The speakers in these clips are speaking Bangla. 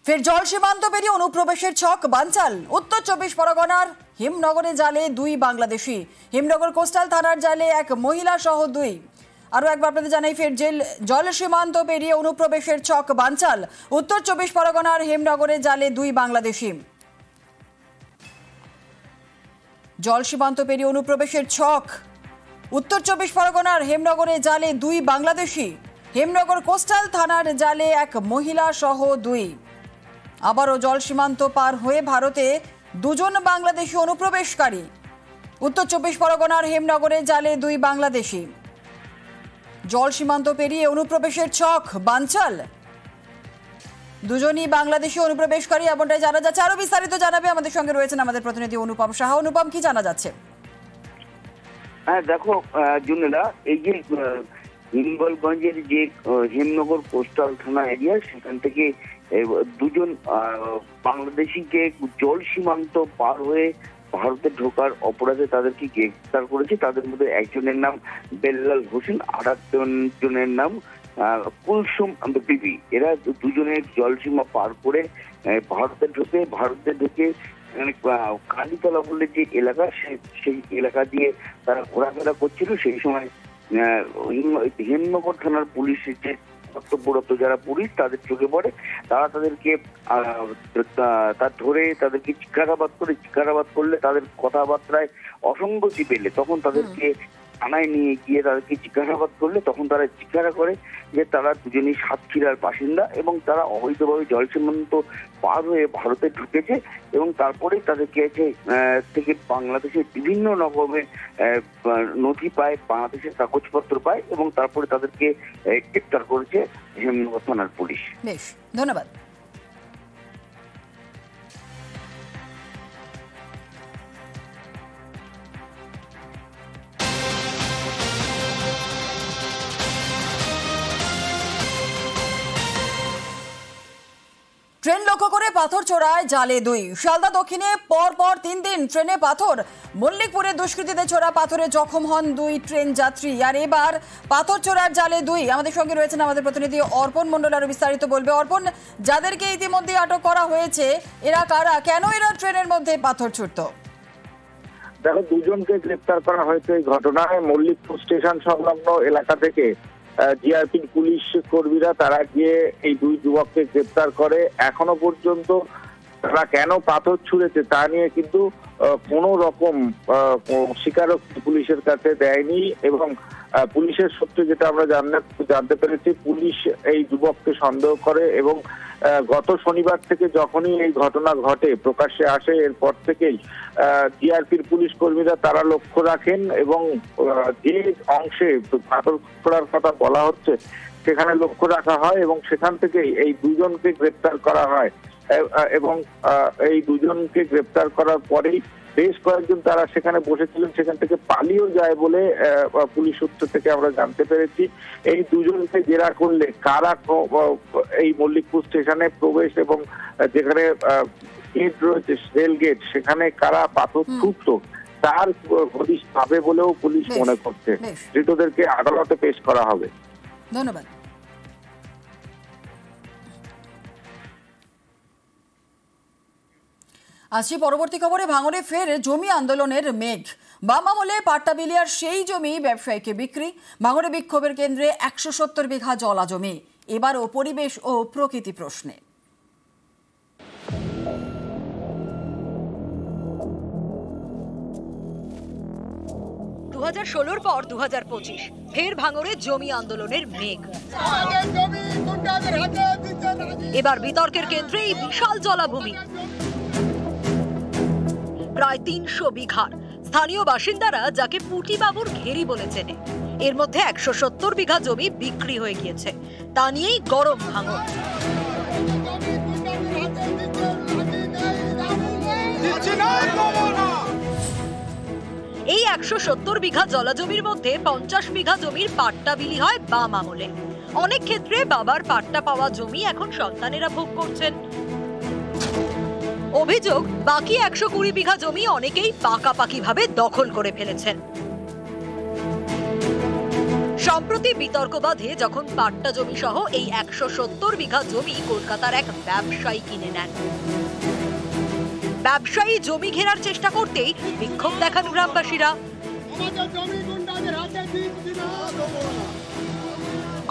ফের জল সীমান্ত পেরিয়ে অনুপ্রবেশের ছক বানচাল। উত্তর 24 পরগনার হিমনগরে জালে 2 বাংলাদেশি। হিমনগর কোস্টাল থানার জালে এক মহিলা সহ 2। আরও একবার আপনাদের জানাই, ফের জল সীমান্ত পেরিয়ে অনুপ্রবেশের ছক বানচাল। উত্তর 24 পরগনার হিমনগরে জালে 2 বাংলাদেশি। জল সীমান্ত পেরিয়ে অনুপ্রবেশের ছক। উত্তর 24 পরগনার হিমনগরে জালে 2 বাংলাদেশি। হিমনগর কোস্টাল থানার জালে এক মহিলা সহ 2। আবারও জল সীমান্ত পার হয়ে ভারতে 2 জন বাংলাদেশি অনুপ্রবেশকারী। উত্তর 24 পরগনার হিমনগরে জালে 2 বাংলাদেশি। জল সীমান্ত পেরিয়ে অনুপ্রবেশের ছক বানচাল। 2 জনই বাংলাদেশি অনুপ্রবেশকারী এমনটাই জানা যাচ্ছে। আরো বিস্তারিত জানাবে আমাদের সঙ্গে রয়েছেন আমাদের প্রতিনিধি অনুপম সাহা। অনুপম, কি জানা যাচ্ছে? হ্যাঁ দেখো জুনেলা, এই যে হিঙ্গলগঞ্জের যে হিমনগর কোস্টাল থানা এরিয়া, সেখান থেকে 2 জন বাংলাদেশিকে জল সীমান্ত পার হয়ে ভারতে ঢোকার অপরাধে তাদেরকে গ্রেফতার করেছে। তাদের মধ্যে একজনের নাম বেল্লাল হোসেন, আর একজনের নাম কুলসুম বিবি। এরা 2 জনের জলসীমা পার করে ভারতে ঢুকে কালীতলা বলে যে এলাকা, সেই এলাকা দিয়ে তারা ঘোরাফেরা করছিল। সেই সময় হিমনগর থানার পুলিশের যে কর্তব্যরত যারা পুলিশ, তাদের চোখে পড়ে। তারা তাদেরকে ধরে তাদেরকে জিজ্ঞাসাবাদ করলে তাদের কথাবার্তায় অসঙ্গতি পেলে তখন তাদেরকে থানায় নিয়ে গিয়ে তাদেরকে জিজ্ঞাসাবাদ করলে তখন তারা জিজ্ঞাসা করে যে তারা 2 জনই সাতক্ষীরার বাসিন্দা এবং তারা অবৈধভাবে জল সীমান্ত পার হয়ে ভারতে ঢুকেছে এবং তারপরেই তাদেরকে থেকে বাংলাদেশের বিভিন্ন রকমের নথি পায়, বাংলাদেশের কাগজপত্র পায় এবং তারপরে তাদেরকে গ্রেফতার করেছে হিমনগর থানার পুলিশ। বেশ, ধন্যবাদ। ট্রেন লক্ষ্য করে পাথর ছোড়ায় জালে 2। শিয়ালদা দক্ষিণে পর 3 দিন ট্রেনে পাথর। মল্লিকপুরে দুষ্কৃতীদের ছোড়া পাথরে জখম হন 2 ট্রেন যাত্রী। আর এবার পাথর ছোড়ার জালে 2। আমাদের সঙ্গে রয়েছেন আমাদের প্রতিনিধি অর্পণ মণ্ডল, আরো বিস্তারিত বলবে। অর্পণ, যাদেরকে ইতিমধ্যে আটক করা হয়েছে, এরা কারা, কেন এরা ট্রেনের মধ্যে পাথর ছুড়ত? দেখো, 2 জনকে গ্রেপ্তার করা হয়েছে এই ঘটনায়। মল্লিকপুর স্টেশন সংলগ্ন এলাকা থেকে জিআরপি পুলিশ কর্মীরা তারা গিয়ে এই 2 যুবককে গ্রেপ্তার করে। এখনো পর্যন্ত তারা কেন পাথর ছুঁড়েছে তা নিয়ে কিন্তু কোনো রকম স্বীকারোক্তি পুলিশের কাছে দেয়নি এবং পুলিশের সূত্রে যেটা আমরা জানতে পেরেছি, পুলিশ এই যুবককে সন্দেহ করে এবং গত শনিবার থেকে যখনই এই ঘটনা ঘটে প্রকাশ্যে আসে, এরপর থেকেই জিআরপির পুলিশ কর্মীরা তারা লক্ষ্য রাখেন এবং যে অংশে পাথর ছোড়ার কথা বলা হচ্ছে সেখানে লক্ষ্য রাখা হয় এবং সেখান থেকেই এই 2 জনকে গ্রেপ্তার করা হয় এবং এই 2 জনকে গ্রেপ্তার করার পরেই বেশ কয়েকজন তারা সেখানে বসেছিলেন, সেখান থেকে পালিয়েও যায় বলে পুলিশ সূত্র থেকে আমরা জানতে পেরেছি। এই 2 জনকে জেরা করলে কারা এই মল্লিকপুর স্টেশনে প্রবেশ এবং যেখানে গেট রয়েছে, রেল গেট, সেখানে কারা পাথর ছুটত তার হদিশ পাবে বলেও পুলিশ মনে করছে। ধৃতদেরকে আদালতে পেশ করা হবে। ধন্যবাদ। আসছি পরবর্তী খবরে। ভাঙড়ে ফের জমি আন্দোলনের মেঘ। বাম আমলে পাট্টা বিলিয়ার সেই জমি ব্যবসায়ীকে বিক্রি। ভাঙড়ে বিক্ষোভের কেন্দ্রে 170 বিঘা জলা জমি। এবারও পরিবেশ ও প্রকৃতি প্রশ্নে। 2016 পর 2025 ফের ভাঙড়ে জমি আন্দোলনের মেঘ। এবার বিতর্কের কেন্দ্রে এই বিশাল জলাভূমি, প্রায় 300 বিঘার। স্থানীয় বাসিন্দারা যাকে পুটিবাবুর ঘেরি বলে চেনে। এর মধ্যে 170 বিঘা জমি বিক্রি হয়ে গিয়েছে। তা নিয়েই গরম ভাঙড়। এই 170 বিঘা জলাজমির মধ্যে 50 বিঘা জমির পাট্টা বিলি হয় বাম আমলে। অনেক ক্ষেত্রে বাবার পাট্টা পাওয়া জমি এখন সন্তানেরা ভোগ করছেন। অভিযোগ, বাকি 120 বিঘা জমি অনেকেই পাকাপাকি ভাবে দখল করে ফেলেছেন। সম্প্রতি বিতর্ক বাধে যখন পাট্টা জমি সহ এই 170 বিঘা জমি কলকাতার এক ব্যবসায়ী কিনে নেন। ব্যবসায়ী জমি ঘেরার চেষ্টা করতেই বিক্ষোভ দেখান গ্রামবাসীরা।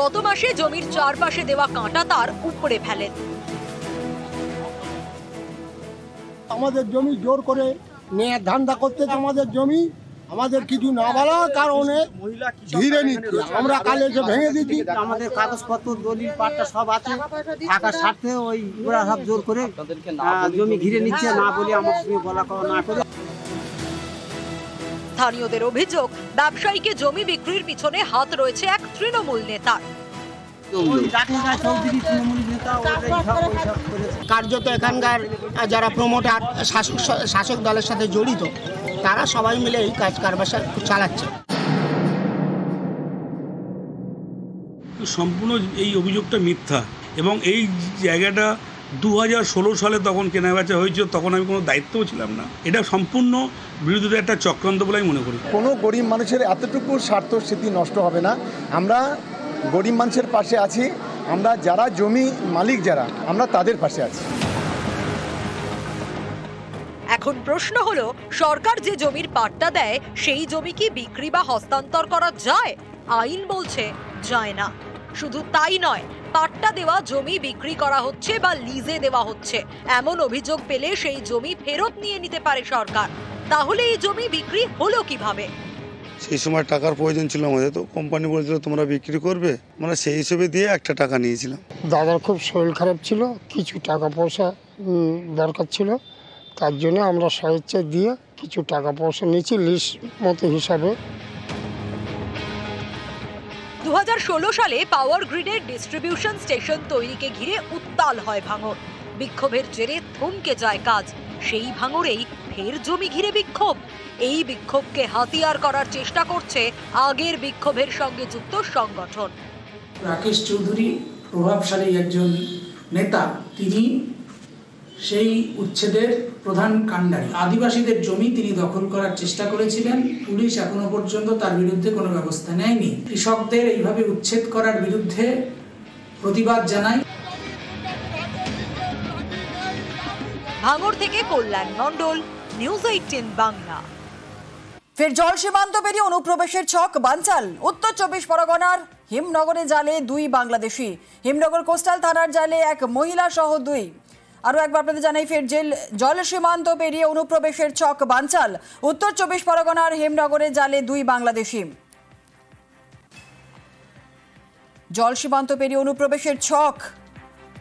গত মাসে জমির চারপাশে দেওয়া কাঁটা তার উপড়ে ফেলেন। আমাদের জমি জোর করে নিয়ে ধান্দা করতে, আমাদের জমি আমাদের কিছু না বলার কারণে ঘিরে নিচ্ছে। আমরা কালে এসে ভেঙে দিচ্ছি। আমাদের কাগজপত্র দলিল পাট্টা সব আছে, টাকার স্বার্থে ওই ওরা সব জোর করে জমি ঘিরে নিচ্ছে, না বলে আমার সঙ্গে বলা না করে। স্থানীয়দের অভিযোগ, ব্যবসায়ীকে জমি বিক্রির পিছনে হাত রয়েছে এক তৃণমূল নেতার। কার্যত এখানকার যারা প্রমোটার শাসক দলের সাথে জড়িত, তারা সবাই মিলে এই কাজ কারবার চালাচ্ছে। সম্পূর্ণ এই অভিযোগটা মিথ্যা এবং এই জায়গাটা 2016 সালে তখন কেনাবেচা হয়েছিল, তখন আমি কোনো দায়িত্বও ছিলাম না। এটা সম্পূর্ণ বিরোধীদের একটা চক্রান্ত বলে আমি মনে করি। কোনো গরিব মানুষের এতটুকু স্বার্থ স্মৃতি নষ্ট হবে না। আমরা গরিব মানুষের পাশে আছি, আমরা যারা জমি মালিক যারা, আমরা তাদের পাশে আছি। এখন প্রশ্ন হলো, সরকার যে জমির পাট্টা দেয় সেই জমি কি বিক্রি বা হস্তান্তর করা যায়? আইন বলছে যায় না। শুধু তাই নয়, পাট্টা দেওয়া জমি বিক্রি করা হচ্ছে বা লিজে দেওয়া হচ্ছে এমন অভিযোগ পেলে সেই জমি ফেরত নিয়ে নিতে পারে সরকার। তাহলে এই জমি বিক্রি হলো কিভাবে? সেই সময় টাকার প্রয়োজন ছিল আমাদের, তো কোম্পানি বলেছিল তোমরা বিক্রি করবে, আমরা সেই হিসেবে দিয়ে একটা টাকা নিয়েছিলাম। দাদার খুব শরীর খারাপ ছিল, কিছু টাকা পয়সা দরকার ছিল, তার জন্য আমরা স্বেচ্ছা দিয়ে কিছু টাকা পয়সা নিয়েছি লিস্ট মতো হিসাবে। 2016 সালে পাওয়ার গ্রিডের ডিস্ট্রিবিউশন স্টেশন তৈরিকে ঘিরে উত্তাল হয় ভাঙর। বিক্ষোভের জেরে থমকে যায় কাজ। সেই ভাঙরেই ফের জমি ঘিরে বিক্ষোভ। এই বিক্ষোভকে হাতিয়ার করার চেষ্টা করছে আগের বিক্ষোভের সঙ্গে যুক্ত সংগঠন। রাকেশ চৌধুরী প্রভাবশালী একজন নেতা, তিনি সেই উচ্ছেদের প্রধান কাণ্ডারি। আদিবাসীদের জমি তিনি দখল করার চেষ্টা করেছিলেন। পুলিশ এখনো পর্যন্ত তার বিরুদ্ধে কোনো ব্যবস্থা নেয়নি। কৃষকদের এইভাবে উচ্ছেদ করার বিরুদ্ধে প্রতিবাদ জানাই। ভাঙর থেকে কল্যাণ মণ্ডল, নিউজ 18 বাংলা। ফের জল সীমান্ত পেরিয়ে অনুপ্রবেশের ছক বানচাল। উত্তর 24 পরগনার হিমনগরে জালে 2 বাংলাদেশি। হিমনগর কোস্টাল থানার জালে এক মহিলা সহ 2। আরও একবার আপনাদের জানাই, ফের জল সীমান্ত পেরিয়ে অনুপ্রবেশের ছক বানচাল। উত্তর 24 পরগনার হেমনগরে জালে 2 বাংলাদেশি। জল সীমান্ত পেরিয়ে অনুপ্রবেশের ছক।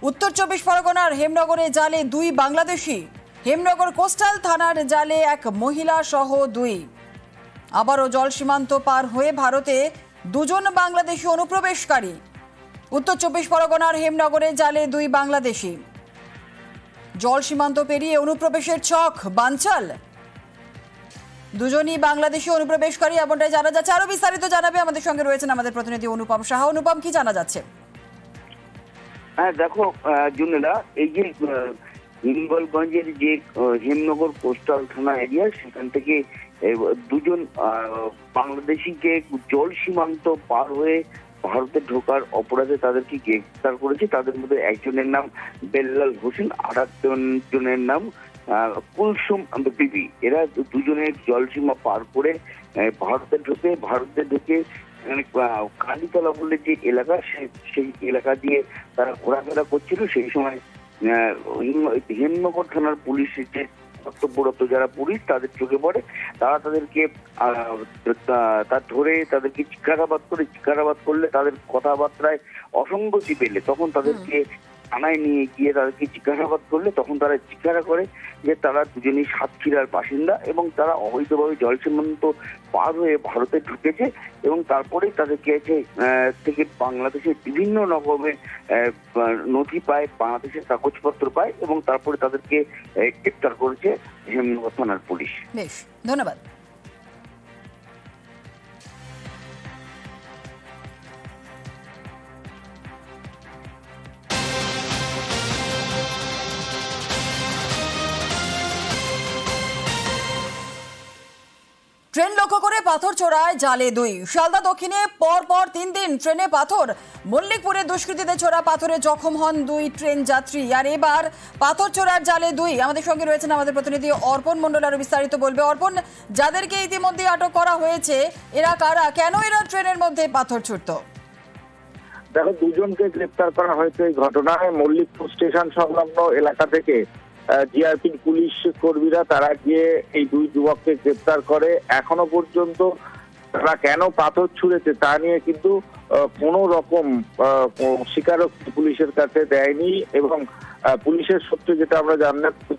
উত্তর 24 পরগনার হেমনগরে জালে 2 বাংলাদেশি। হেমনগর কোস্টাল থানার জালে এক মহিলা সহ 2। আবারও জল সীমান্ত পার হয়ে ভারতে 2 বাংলাদেশি অনুপ্রবেশকারী। উত্তর 24 পরগনার হেমনগরে জালে 2 বাংলাদেশি। জল সীমান্ত পেরিয়ে অনুপ্রবেশের ছক বানচাল। 2 বাংলাদেশি অনুপ্রবেশকারী, এমনটাই জানা যাচ্ছে। আরো বিস্তারিত জানাবে আমাদের সঙ্গে রয়েছেন আমাদের প্রতিনিধি অনুপম সাহা। অনুপম, কি জানা যাচ্ছে? হ্যাঁ দেখো জুনেলা, এই যে হিঙ্গলগঞ্জের যে হেমনগর কোস্টাল থানা এরিয়া, সেখান থেকে 2 বাংলাদেশিকে জল সীমান্ত পার হয়ে ভারতে ঢোকার অপরাধে তাদেরকে গ্রেফতার করেছে। তাদের মধ্যে একজনের নাম বেল্লাল হোসেন, আর একজনের নাম কুলসুম বিবি। এরা 2 জলসীমা পার করে ভারতে ঢুকে কালীতলা বলে যে এলাকা, সেই এলাকা দিয়ে তারা ঘোরাফেরা করছিল। সেই সময় হেমনগর থানার পুলিশের যে কর্তব্যরত যারা পুলিশ, তাদের চোখে পড়ে। তারা তাদেরকে ধরে তাদেরকে জিজ্ঞাসাবাদ করলে তাদের কথাবার্তায় অসঙ্গতি পেলে তখন তাদেরকে থানায় নিয়ে গিয়ে তাদেরকে জিজ্ঞাসাবাদ করলে তখন তারা জিজ্ঞাসা করে যে তারা 2 সাতক্ষীরার বাসিন্দা এবং তারা অবৈধভাবে জল সীমান্ত পার হয়ে ভারতে ঢুকেছে এবং তারপরেই তাদেরকে থেকে বাংলাদেশের বিভিন্ন রকমের নথি পায়, বাংলাদেশের কাগজপত্র পায় এবং তারপরে তাদেরকে গ্রেপ্তার করেছে হেমনগর থানার পুলিশ। বেশ, ধন্যবাদ। ট্রেন লক্ষ্য করে পাথর ছোড়ায় জালে 2। শিয়ালদা দক্ষিণে পর 3 দিন ট্রেনে পাথর। মল্লিকপুরে দুষ্কৃতীদের ছোড়া পাথরে জখম হন 2 ট্রেন যাত্রী। আর এবার পাথর ছোড়ার জালে 2। আমাদের সঙ্গে রয়েছেন আমাদের প্রতিনিধি অর্পণ মণ্ডল, আরো বিস্তারিত বলবে। অর্পণ, যাদেরকে ইতিমধ্যে আটক করা হয়েছে এরা কারা, কেন এরা ট্রেনের মধ্যে পাথর ছুড়ত? দেখো, দুজনকে গ্রেপ্তার করা হয়েছে এই ঘটনায়। মল্লিকপুর স্টেশন সংলগ্ন এলাকা থেকে জিআরপি পুলিশ কর্মীরা তারা গিয়ে এই 2 যুবককে গ্রেপ্তার করে। এখনো পর্যন্ত তারা কেন পাথর ছুঁড়েছে তা নিয়ে কিন্তু কোনো রকম স্বীকারোক্তি পুলিশের কাছে দেয়নি। এবং পুলিশের সূত্রে যেটা আমরা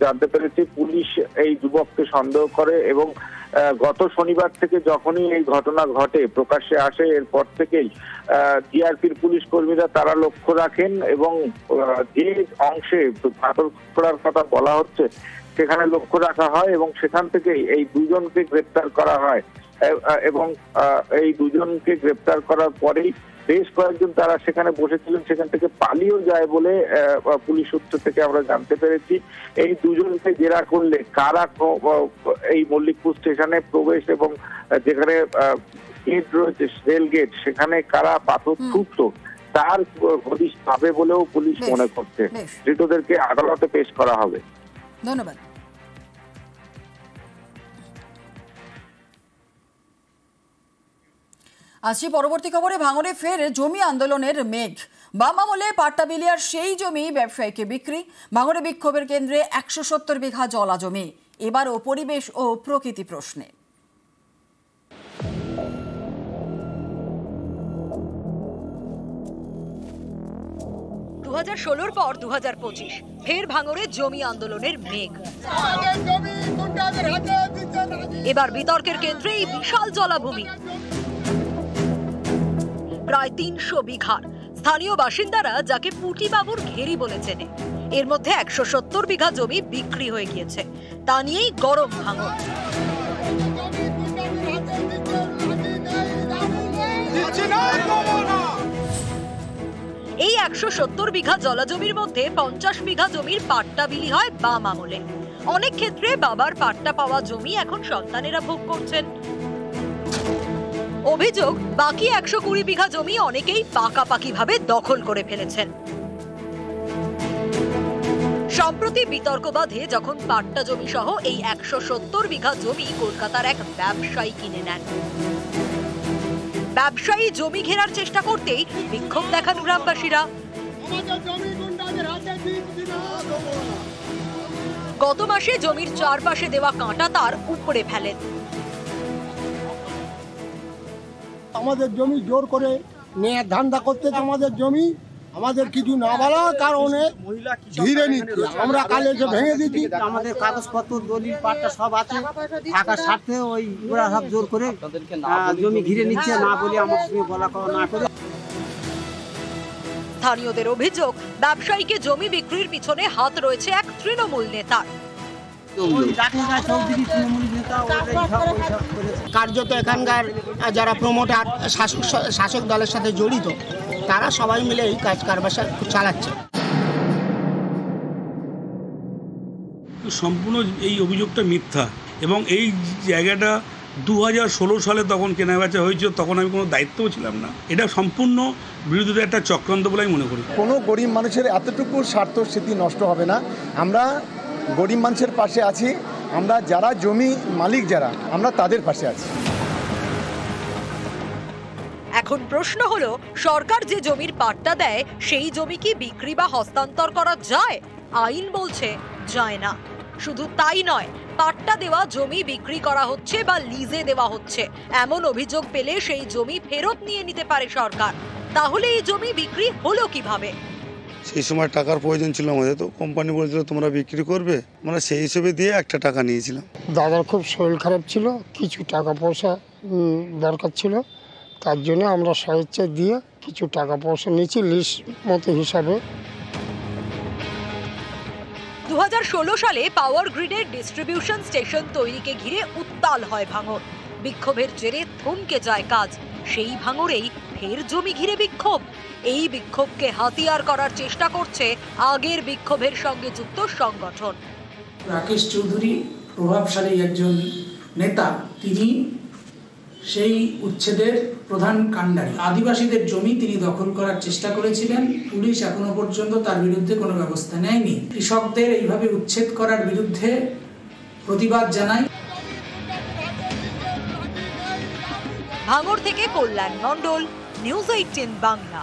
জানতে পেরেছি, পুলিশ এই যুবককে সন্দেহ করে এবং গত শনিবার থেকে যখনই এই ঘটনা ঘটে প্রকাশ্যে আসে, এরপর থেকেই জিআরপির পুলিশ কর্মীরা তারা লক্ষ্য রাখেন এবং যে অংশে পাথর ছোড়ার কথা বলা হচ্ছে সেখানে লক্ষ্য রাখা হয় এবং সেখান থেকেই এই 2 জনকে গ্রেপ্তার করা হয়। এবং এই 2 জনকে গ্রেপ্তার করার পরেই বেশ কয়েকজন তারা সেখানে বসেছিলেন, সেখান থেকে পালিয়েও যায় বলে পুলিশ সূত্র থেকে আমরা জানতে পেরেছি। এই 2 জনকে জেরা করলে কারা এই মল্লিকপুর স্টেশনে প্রবেশ এবং যেখানে গেট রয়েছে রেল গেট সেখানে কারা পাথর ছুটতো তার হদিশ পাবে বলেও পুলিশ মনে করছে। ধৃতদেরকে আদালতে পেশ করা হবে। ধন্যবাদ। আসছি পরবর্তী খবরে। ভাঙড়ে ফের জমি আন্দোলনের মেঘ। বাম আমলে পাট্টা বিলিয়ার সেই জমি ব্যবসায়ীকে বিক্রি। ভাঙড়ে বিক্ষোভের কেন্দ্রে 170 বিঘা জলা জমি। এবারও পরিবেশ ও প্রকৃতি প্রশ্নে। 2016 পর 2025 ফের ভাঙড়ে জমি আন্দোলনের মেঘ। এবার বিতর্কের কেন্দ্রে এই বিশাল জলাভূমি, প্রায় 300 বিঘার। স্থানীয় বাসিন্দারা যাকে পুটিবাবুর ঘেরি বলে চেনে। এর মধ্যে 170 বিঘা জমি বিক্রি হয়ে গিয়েছে। তা নিয়েই গরম ভাঙড়। এই 170 বিঘা জলাজমির মধ্যে 50 বিঘা জমির পাট্টা বিলি হয় বাম আমলে। অনেক ক্ষেত্রে বাবার পাট্টা পাওয়া জমি এখন সন্তানেরা ভোগ করছেন। অভিযোগ, বাকি 120 বিঘা জমি অনেকেই পাকাপাকি ভাবে দখল করে ফেলেছেন। সম্প্রতি বিতর্ক বাধে যখন পাট্টা জমি সহ এই 170 বিঘা জমি কলকাতার এক ব্যবসায়ী কিনে নেন। ব্যবসায়ী জমি ঘেরার চেষ্টা করতেই বিক্ষোভ দেখান গ্রামবাসীরা। গত মাসে জমির চারপাশে দেওয়া কাঁটা তার উপরে ফেলেন। আমাদের জমি জোর করে নিয়ে ধান্দা করতে, আমাদের জমি আমাদের কিছু না বলার কারণে ঘিরে নিচ্ছে। আমরা কালে এসে ভেঙে দিচ্ছি। আমাদের কাগজপত্র দলিল পাট্টা সব আছে, থাকার স্বার্থে ওই ওরা সব জোর করে জমি ঘিরে নিচ্ছে, না বলে আমার সঙ্গে বলা না করে। স্থানীয়দের অভিযোগ, ব্যবসায়ীকে জমি বিক্রির পিছনে হাত রয়েছে এক তৃণমূল নেতার। কার্যত এখানকার যারা প্রমোটার শাসক দলের সাথে জড়িত তারা সবাই মিলে এই কাজ কারবার চালাচ্ছে। সম্পূর্ণ এই অভিযোগটা মিথ্যা এবং এই জায়গাটা 2016 সালে তখন কেনাবেচা হয়েছিল, তখন আমি কোনো দায়িত্বও ছিলাম না। এটা সম্পূর্ণ বিরোধীদের একটা চক্রান্ত বলে আমি মনে করি। কোনো গরিব মানুষের এতটুকু স্বার্থ স্মৃতি নষ্ট হবে না। আমরা গরিব মানুষের পাশে আছি। আমরা যারা জমি মালিক যারা, আমরা তাদের পাশে আছি। এখন প্রশ্ন হলো, সরকার যে জমির পাট্টা দেয় সেই জমি কি বিক্রি বা হস্তান্তর করা যায়? আইন বলছে যায় না। শুধু তাই নয়, পাট্টা দেওয়া জমি বিক্রি করা হচ্ছে বা লিজে দেওয়া হচ্ছে এমন অভিযোগ পেলে সেই জমি ফেরত নিয়ে নিতে পারে সরকার। তাহলে এই জমি বিক্রি হলো কিভাবে? সেই সময় টাকার প্রয়োজন ছিল আমাদের, তো কোম্পানি বলেছিল তোমরা বিক্রি করবে, মানে সেই হিসেবে দিয়ে 1 টাকা নিয়েছিলাম। দাদার খুব শরীর খারাপ ছিল, কিছু টাকা পয়সা দরকার ছিল, তার জন্য আমরা স্বেচ্ছা দিয়ে কিছু টাকা পয়সা নিয়েছি লিস্ট মতো হিসাবে। 2016 সালে পাওয়ার গ্রিডের ডিস্ট্রিবিউশন স্টেশন তৈরিকে ঘিরে উত্তাল হয় ভাঙড়। বিক্ষোভের জেরে থমকে যায় কাজ। সেই ভাঙড়েই ফের জমি ঘিরে বিক্ষোভ। এই বিক্ষোভকে হাতিয়ার করার চেষ্টা করছে আগের বিক্ষোভের সঙ্গে যুক্ত সংগঠন। রাকেশ চৌধুরী প্রভাবশালী একজন নেতা, তিনি সেই উচ্ছেদের প্রধান কাণ্ডারি। আদিবাসীদের জমি তিনি দখল করার চেষ্টা করেছিলেন, পুলিশ এখনো পর্যন্ত তার বিরুদ্ধে কোনো ব্যবস্থা নেয়নি। কৃষকদের এইভাবে উচ্ছেদ করার বিরুদ্ধে প্রতিবাদ জানাই। ভাঙড় থেকে কল্যাণ মণ্ডল, নিউজ 18 বাংলা।